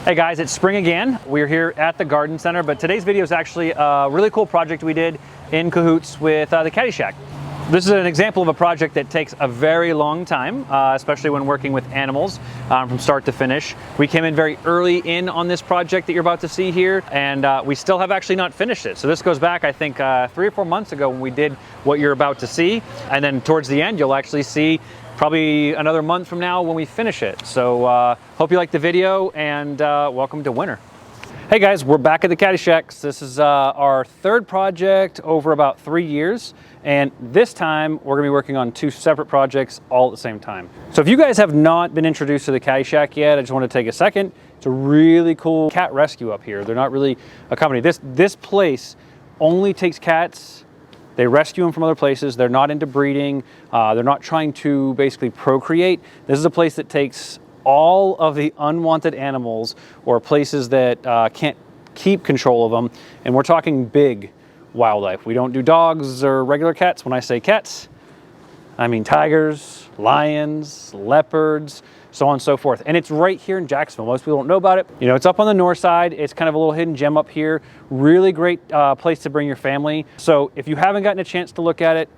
Hey guys, it's spring again. We're here at the garden center, but today's video is actually a really cool project we did in cahoots with the Catty Shack. This is an example of a project that takes a very long time, especially when working with animals from start to finish. We came in very early in on this project that you're about to see here, and we still have actually not finished it. So this goes back, I think, 3 or 4 months ago when we did what you're about to see. And then towards the end, you'll actually see probably another month from now when we finish it. So hope you like the video, and welcome to winter. Hey guys, we're back at the Catty Shack. This is our third project over about 3 years. And this time we're gonna be working on 2 separate projects all at the same time. So if you guys have not been introduced to the Catty Shack yet, I just want to take a second. It's a really cool cat rescue up here. They're not really a company. This place only takes cats. They rescue them from other places. They're not into breeding. They're not trying to basically procreate. This is a place that takes all of the unwanted animals or places that can't keep control of them. And we're talking big wildlife. We don't do dogs or regular cats. When I say cats, I mean tigers, lions, leopards, so on and so forth. And it's right here in Jacksonville. Most people don't know about it. You know, it's up on the north side. It's kind of a little hidden gem up here. Really great place to bring your family. So if you haven't gotten a chance to look at it,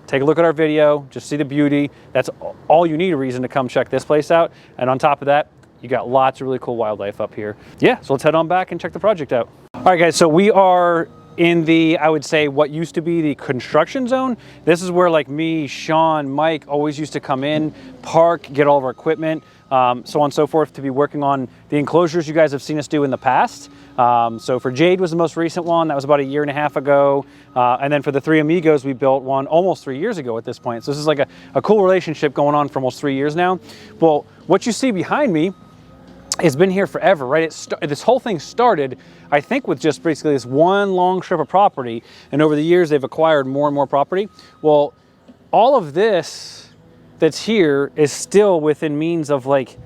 take a look at our video, just see the beauty. That's all you need a reason to come check this place out. And on top of that, you got lots of really cool wildlife up here. Yeah, so let's head on back and check the project out. All right guys, so we are in the, I would say, what used to be the construction zone. This is where like me, Sean, Mike always used to come in, park, get all of our equipment, so on and so forth, to be working on the enclosures you guys have seen us do in the past. So for Jade was the most recent one. That was about 1.5 years ago. And then for the 3 Amigos, we built one almost 3 years ago at this point. So this is like a cool relationship going on for almost 3 years now. Well, what you see behind me, it's been here forever, right? This whole thing started, I think, with just basically this one long strip of property, and over the years they've acquired more and more property. Well, all of this that's here is still within means of like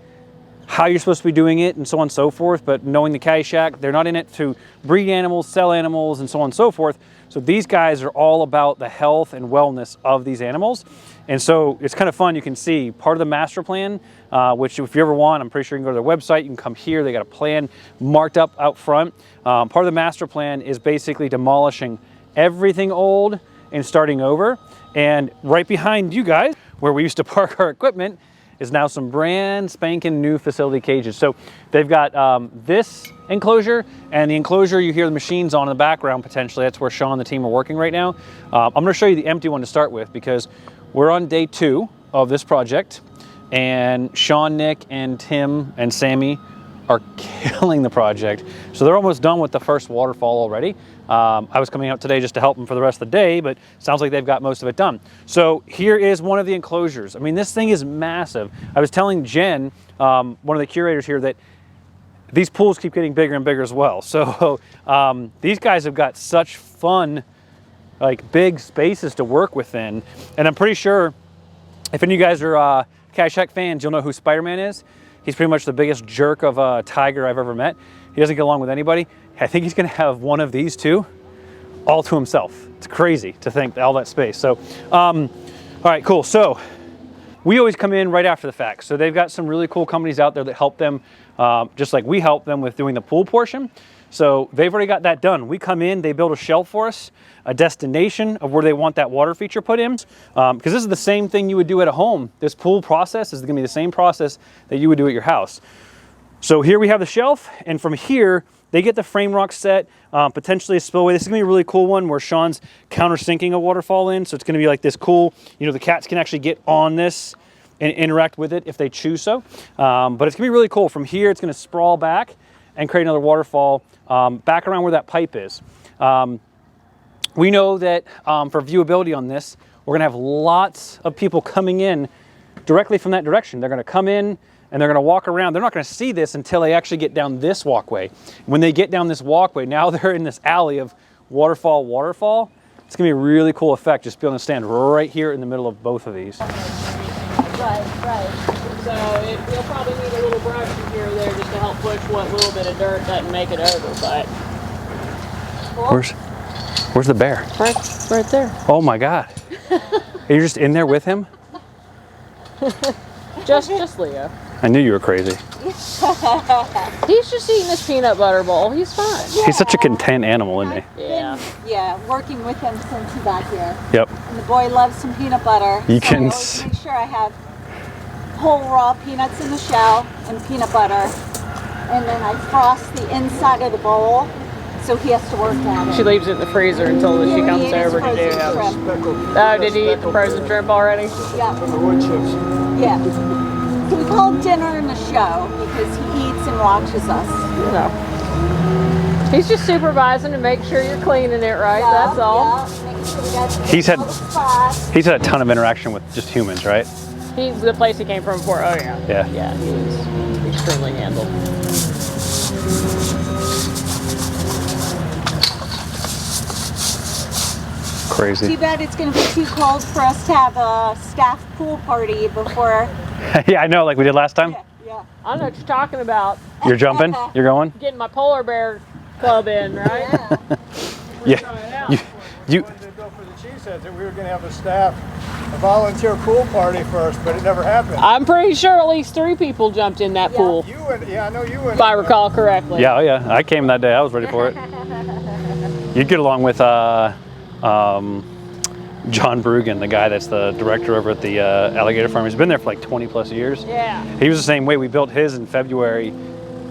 how you're supposed to be doing it and so on and so forth, but knowing the Catty Shack, they're not in it to breed animals, sell animals, and so on and so forth. So these guys are all about the health and wellness of these animals. And so it's kind of fun. You can see part of the master plan, which if you ever want, I'm pretty sure you can go to their website, you can come here, they got a plan marked up out front. Part of the master plan is basically demolishing everything old and starting over. And right behind you guys, where we used to park our equipment, is now some brand spanking new facility cages. So they've got this enclosure, and the enclosure you hear the machines on in the background potentially. That's where Sean and the team are working right now. I'm gonna show you the empty one to start with, because we're on day 2 of this project, and Sean, Nick, and Tim, and Sammy are killing the project. So they're almost done with the first waterfall already. I was coming out today just to help them for the rest of the day, but sounds like they've got most of it done. So here is one of the enclosures. I mean, this thing is massive. I was telling Jen, one of the curators here, that these pools keep getting bigger and bigger as well. So these guys have got such fun, like big spaces to work within. And I'm pretty sure if any of you guys are Catty Shack fans, you'll know who Spider-Man is. He's pretty much the biggest jerk of a tiger I've ever met. He doesn't get along with anybody. I think he's gonna have one of these 2 all to himself. It's crazy to think all that space. So, all right, cool. So we always come in right after the fact. So they've got some really cool companies out there that help them, just like we help them with doing the pool portion. So they've already got that done. We come in, they build a shelf for us, a destination of where they want that water feature put in. Because this is the same thing you would do at a home. This pool process is gonna be the same process that you would do at your house. So here we have the shelf, and from here, they get the frame rock set, potentially a spillway. This is gonna be a really cool one where Sean's countersinking a waterfall in. So it's gonna be like this cool, you know, the cats can actually get on this and interact with it if they choose so. But it's gonna be really cool. From here, it's gonna sprawl back and create another waterfall back around where that pipe is. We know that for viewability on this, we're gonna have lots of people coming in directly from that direction. They're gonna come in and they're gonna walk around. They're not gonna see this until they actually get down this walkway. When they get down this walkway, now they're in this alley of waterfall. It's gonna be a really cool effect, just being able to stand right here in the middle of both of these. Right. So you'll probably need a little brush from here or there just to help push what little bit of dirt doesn't make it over, but... Where's the bear? Right there. Oh my God. Are you just in there with him? Just Leo. I knew you were crazy. He's just eating his peanut butter bowl. He's fine. Yeah. He's such a content animal, isn't he? Yeah. Yeah, working with him since he got here. Yep. And the boy loves some peanut butter. You so can I always make sure I have whole raw peanuts in the shell and peanut butter. And then I frost the inside of the bowl, so he has to work at it. She leaves it in the freezer until she comes over to do it. Oh, did he eat the frozen shrimp already? Yeah. From the wood chips. Yeah. So we call it dinner and a show because he eats and watches us. No. He's just supervising to make sure you're cleaning it right, Yeah, that's all. Yeah, making sure we got He's had- all the spots. He's had a ton of interaction with just humans, right? He's the place he came from before. Oh, yeah. Yeah. Yeah, he was extremely handled. Crazy. Too bad it's going to be too cold for us to have a staff pool party before. Yeah, I know, like we did last time. Yeah. I don't know what you're talking about. You're jumping? You're going? Getting my polar bear club in, right? Yeah. You When they go for the cheese heads, we were going to have a volunteer pool party first, but it never happened. I'm pretty sure at least 3 people jumped in that pool, You and I know you and if I recall correctly. Yeah, oh yeah. I came that day. I was ready for it. You'd get along with John Brugan, the guy that's the director over at the alligator farm. He's been there for like 20 plus years. Yeah. He was the same way. We built his in February,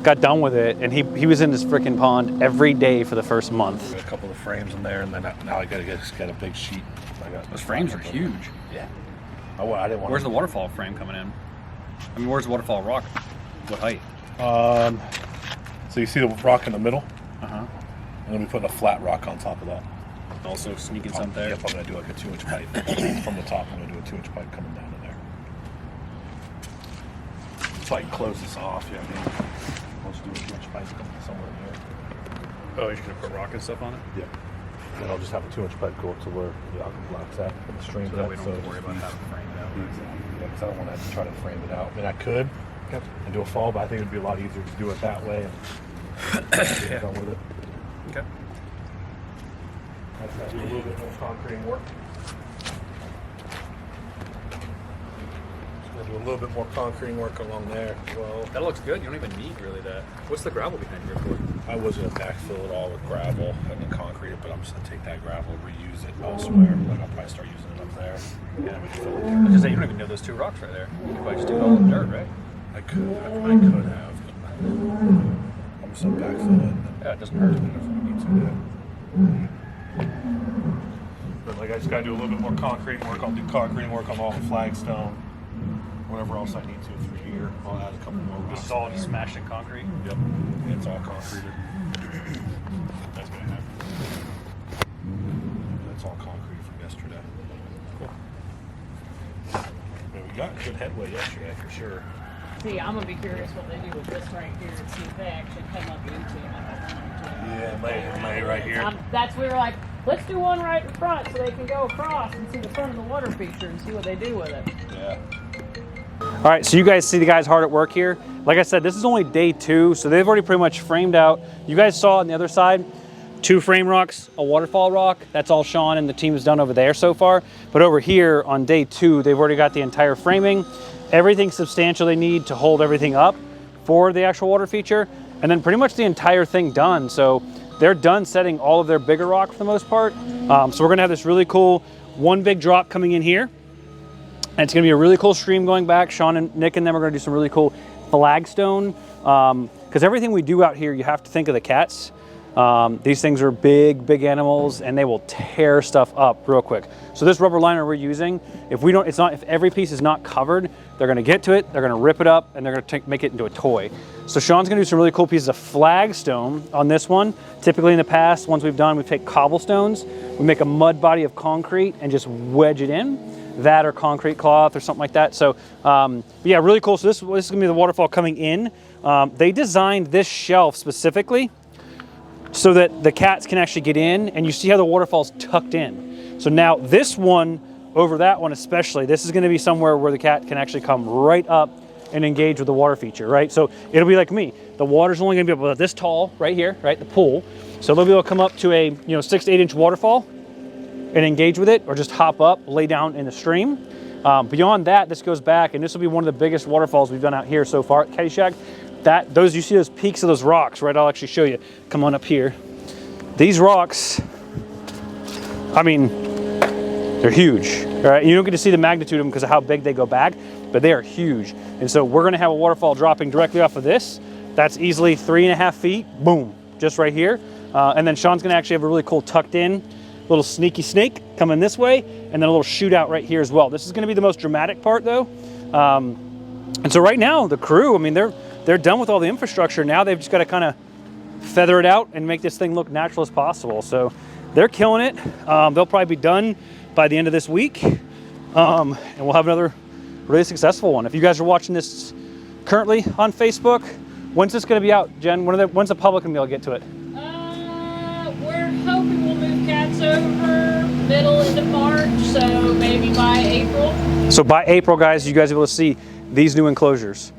got done with it, and he was in this freaking pond every day for the first month. Got a couple of frames in there, and then now I gotta get a big sheet. Those frames are huge. Yeah. I didn't want. Where's the waterfall frame coming in? I mean, where's the waterfall rock? What height? So you see the rock in the middle, Uh-huh. and then we put a flat rock on top of that. Also sneaking some there. Yep, I'm gonna do like a 2-inch pipe from the top. I'm gonna do a 2-inch pipe coming down in there. So I can close this off. Yeah, I mean, let's do a 2-inch pipe coming somewhere in here. Oh, you're gonna put rock and stuff on it? Yeah. And I'll just have a 2-inch pipe go up to where the aqua block's at and the stream's So that at. we don't have to worry about having it framed out. Yeah, because I don't want to try to frame it out. I mean, I could and do a fall, but I think it'd be a lot easier to do it that way and get done with it. Okay. I've got to do a little bit more concrete work. Just gonna do a little bit more concrete work along there as well. That looks good. You don't even need really that. What's the gravel behind here for? I was gonna backfill it all with gravel and then concrete it, but I'm just gonna take that gravel, reuse it elsewhere. Like I'll probably start using it up there. Yeah, we fill it. I was just saying, you don't even know those 2 rocks right there. You could probably just do it all in dirt, right? I could have. But I'm just gonna backfill it. Yeah, it doesn't hurt. If we need to, But like I just gotta do a little bit more concrete work. I'll do concrete work on all the flagstone. Whatever else I need to through here. I'll add a couple more rocks. This is all just smashed in concrete. Yep. It's all concreted. That's gonna happen. That's all concrete from yesterday. Cool. Yeah, we got good headway yesterday for sure. See, I'm gonna be curious what they do with this right here and see if they actually come up into it. Yeah, May right here. That's we were like, let's do one right in front so they can go across and see the front of the water feature and see what they do with it. Yeah. All right, so you guys see the guys hard at work here. Like I said, this is only day 2, so they've already pretty much framed out. You guys saw on the other side, 2 frame rocks, a waterfall rock. That's all Sean and the team has done over there so far. But over here on day 2, they've already got the entire framing, everything substantial they need to hold everything up for the actual water feature, and then pretty much the entire thing done. So they're done setting all of their bigger rock for the most part. So we're gonna have this really cool one big drop coming in here. And it's gonna be a really cool stream going back. Sean and Nick and them are gonna do some really cool flagstone. Because everything we do out here, you have to think of the cats. These things are big, big animals, and they will tear stuff up real quick. So this rubber liner we're using, if every piece is not covered, they're gonna get to it, they're gonna rip it up, and they're gonna make it into a toy. So Sean's gonna do some really cool pieces of flagstone on this one. Typically in the past, ones we've done, we take cobblestones, we make a mud body of concrete and just wedge it in. That or concrete cloth or something like that. So yeah, really cool. So this is gonna be the waterfall coming in. They designed this shelf specifically so that the cats can actually get in, and you see how the waterfall's tucked in. So now this one over that one especially, this is gonna be somewhere where the cat can actually come right up and engage with the water feature, right? So it'll be like me. The water's only gonna be about this tall right here, right, the pool. So they'll be able to come up to a 6 to 8 inch waterfall and engage with it, or just hop up, lay down in the stream. Beyond that, this goes back, and this will be one of the biggest waterfalls we've done out here so far at Catty Shack. you see those peaks of those rocks, right? I'll actually show you. Come on up here. These rocks, I mean, they're huge, all right? You don't get to see the magnitude of them because of how big they go back, but they are huge. And so we're gonna have a waterfall dropping directly off of this. That's easily 3.5 feet, boom, just right here. And then Sean's gonna actually have a really cool tucked in little sneaky snake coming this way, and then a little shootout right here as well. This is gonna be the most dramatic part though. And so right now, the crew, I mean, they're done with all the infrastructure. Now they've just gotta kind of feather it out and make this thing look natural as possible. So they're killing it. They'll probably be done by the end of this week. And we'll have another really successful one. If you guys are watching this currently on Facebook, when's this gonna be out, Jen? When's the public gonna be able to get to it? We're hoping we'll move cats over middle into March, so maybe by April. So by April, guys, you guys will be able to see these new enclosures.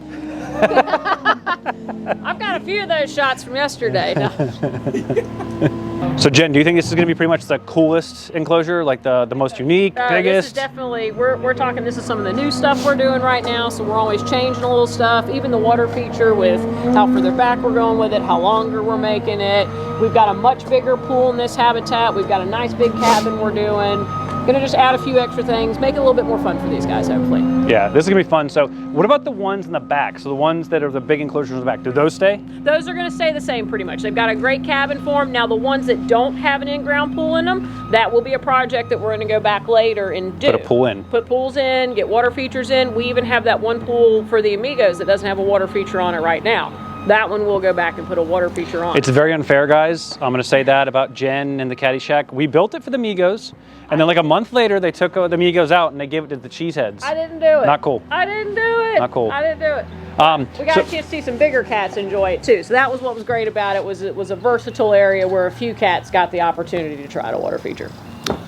I've got a few of those shots from yesterday. No. So Jen, do you think this is going to be pretty much the coolest enclosure, like the most unique, This biggest? is definitely, we're talking, this is some of the new stuff we're doing right now, so we're always changing a little stuff, even the water feature with how further back we're going with it, how longer we're making it. We've got a much bigger pool in this habitat. We've got a nice big cabin we're doing. Gonna just add a few extra things, make it a little bit more fun for these guys, hopefully. Yeah, this is gonna be fun. So what about the ones in the back? So the ones that are the big enclosures in the back, do those stay? Those are gonna stay the same pretty much. They've got a great cabin for them. Now the ones that don't have an in-ground pool in them, that will be a project that we're gonna go back later and do. Put a pool in. Put pools in, get water features in. We even have that one pool for the Amigos that doesn't have a water feature on it right now. That one we'll go back and put a water feature on. It's very unfair, guys. I'm gonna say that about Jen and the Catty Shack. We built it for the Migos, and then like a month later, they took the Migos out and they gave it to the Cheeseheads. I didn't do it. Not cool. I didn't do it. Not cool. I didn't do it. We got a chance to see some bigger cats enjoy it too. So that was what was great about it. It was a versatile area where a few cats got the opportunity to try the water feature.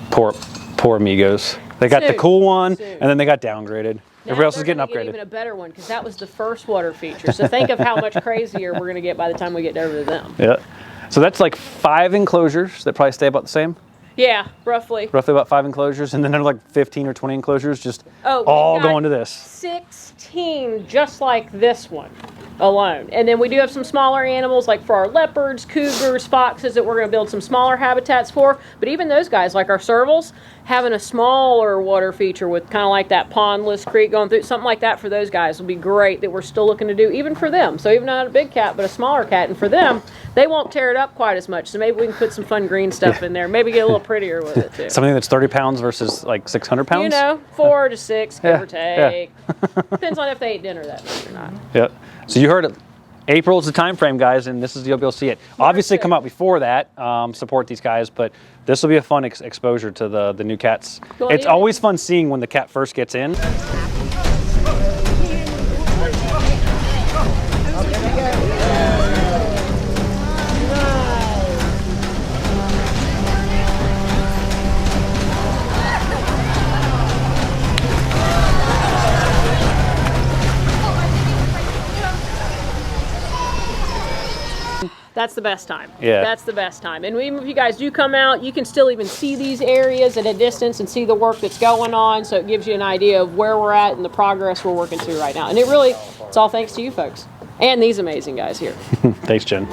Poor Migos. They got the cool one, and then they got downgraded. Now Everybody else is they're getting gonna upgraded. get even a better one because that was the first water feature. So think of how much crazier we're going to get by the time we get over to them. Yeah. So that's like 5 enclosures that probably stay about the same. Yeah, roughly. Roughly about 5 enclosures, and then there are like 15 or 20 enclosures just Oh, all we've got going to this. 16 just like this one alone. And then we do have some smaller animals like for our leopards, cougars, foxes that we're going to build some smaller habitats for. But even those guys, like our servals, having a smaller water feature with kind of like that pondless creek going through, something like that for those guys will be great that we're still looking to do even for them. So even not a big cat, but a smaller cat. And for them, they won't tear it up quite as much. So maybe we can put some fun green stuff in there. Maybe get a little prettier with it too. Something that's 30 pounds versus like 600 pounds? You know, 4 to 6, give or Yeah. take. Depends on if they ate dinner that night or not. Yeah. So you heard it. April is the time frame, guys, and this is you'll be able to see it. Obviously, come out before that, support these guys, but this will be a fun exposure to the new cats. Well, It's yeah. always fun seeing when the cat first gets in. That's the best time. Yeah. That's the best time. And even if you guys do come out, you can still even see these areas at a distance and see the work that's going on. So it gives you an idea of where we're at and the progress we're working through right now. And it's all thanks to you folks and these amazing guys here. Thanks, Jen.